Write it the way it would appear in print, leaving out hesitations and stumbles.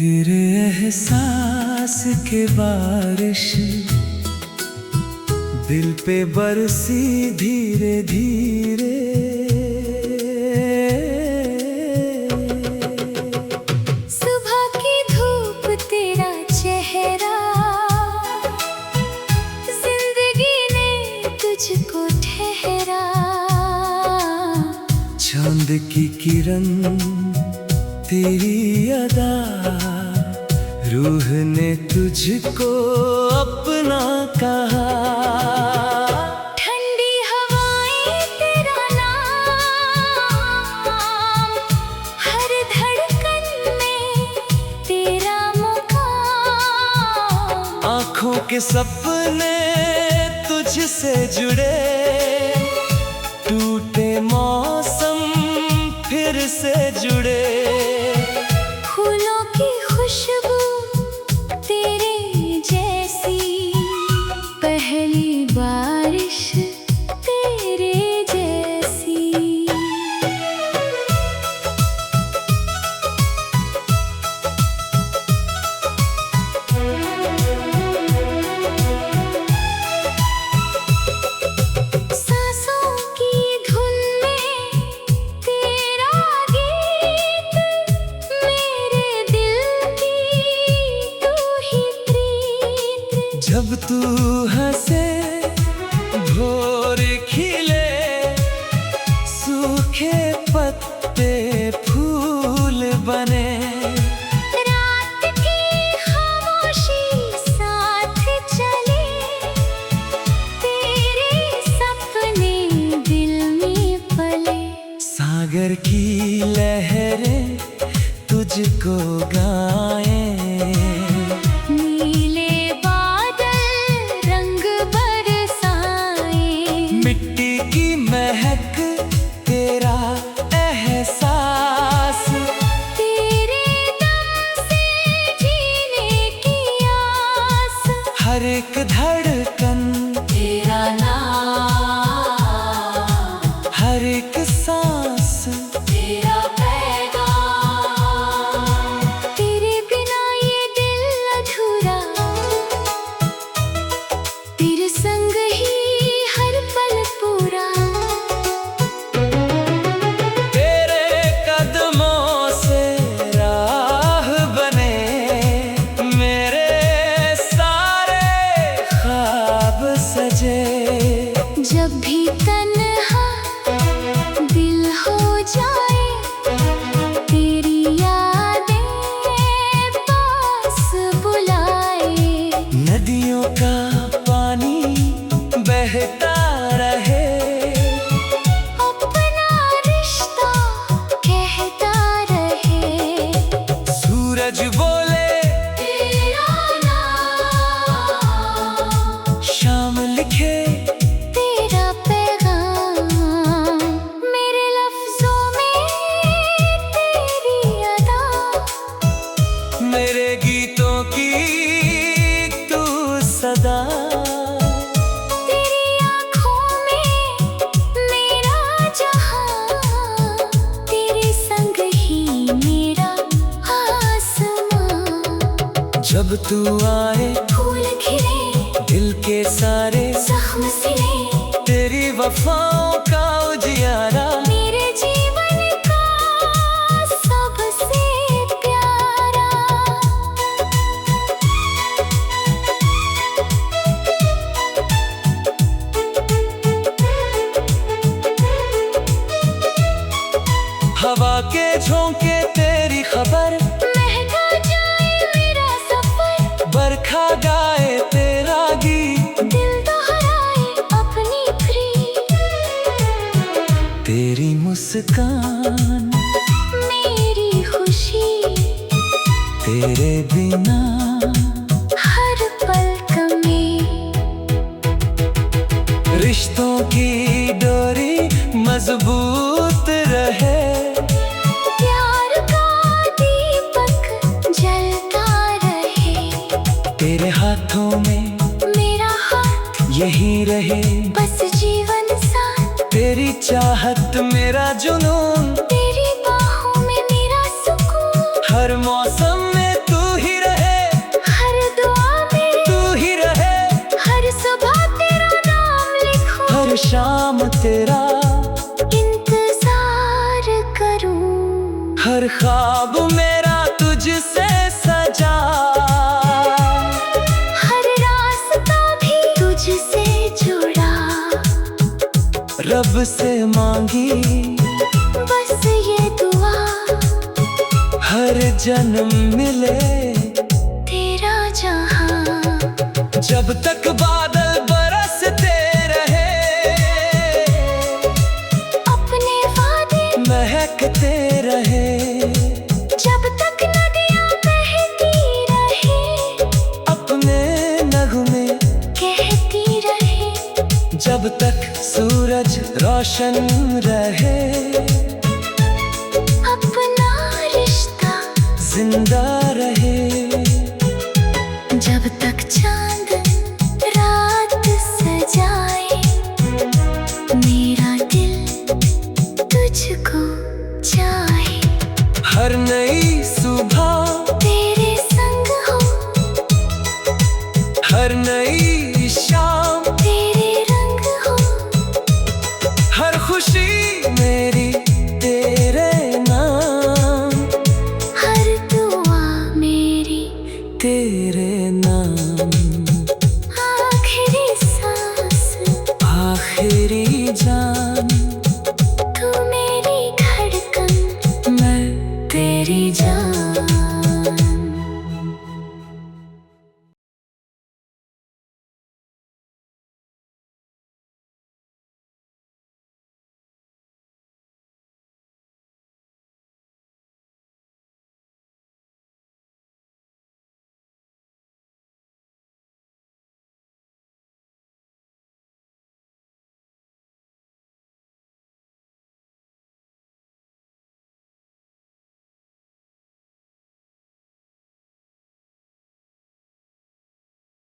तेरे एहसास के बारिश दिल पे बरसी धीरे धीरे। सुबह की धूप तेरा चेहरा, जिंदगी ने तुझको ठहरा। चांद की किरण तेरी अदा, रूह ने तुझको अपना कहा। ठंडी हवाएं तेरा नाम, हर धड़कन में तेरा मुकाम। आँखों के सपने तुझसे जुड़े, टूटे मौसम फिर से जुड़े। फूलों की खुशबू तेरे जैसी, पहली बारिश तेरे जैसी। सांसों की धुन में तेरा गीत, मेरे दिल की तू ही प्रीत। जब तू हंसे भोर खिले, सूखे पत्ते फूल बने। रात की खामोशी साथ चले, तेरे सपने दिल में पले। सागर की लहरें तुझको गाएं, नीले बादल रंग बरसाए। मिट्टी की महक तेरा एहसास, तेरे दम से जीने की आस। हर एक धड़कन तेरा नाम, हर एक सांस तेरा पैगाम। तेरे बिना ये दिल अधूरा, तेरे संग ही हर पल पूरा। तेरे कदमों से राह बने, मेरे सारे ख्वाब सजे। जब भी तन्हा दिल हो जाए, तेरी यादें पास बुलाए। नदियों का पानी बहता रहे, अपना रिश्ता कहता रहे। सूरज बोले तेरा नाम, शाम लिखे तेरा पैगाम। मेरे लफ्जों में तेरी अदा, मेरे गीतों की तू सदा। तेरी आँखों में मेरा जहां, तेरे संग ही मेरा आसमां। जब तू आए फूल खिले, दिल के सारे, जख्म सिले। तेरी वफाओं का उजियारा। मेरे जीवन का सबसे प्यारा। हवा के झोंके तेरी खबर, महका जाए मेरा सफर। बरखा गाए तेरा गीत, दिल दोहराए अपनी प्रीत। तेरी मुस्कान मेरी खुशी, तेरे बिना हर पल कमी। रिश्तों की डोरी मजबूत रहे, प्यार का दीपक जलता रहे। तेरे हाथों में मेरा हाथ यही रहे, बस जीवन साथ। तेरी चाहत मेरा जुनून, तेरी बाहों में मेरा सुकून। हर मौसम में तू शाम तेरा इंतजार करूं। हर ख्वाब मेरा तुझसे सजा, हर रास्ता भी तुझसे जुड़ा। रब से मांगी बस ये दुआ, हर जन्म मिले तेरा जहां। जब तक बादल बरसते रहे, अपने वादे महकते रहे। जब तक नदियां बहती रहे, अपने नगमे कहती रहे। जब तक सूरज रोशन रहे, अपना रिश्ता जिंदा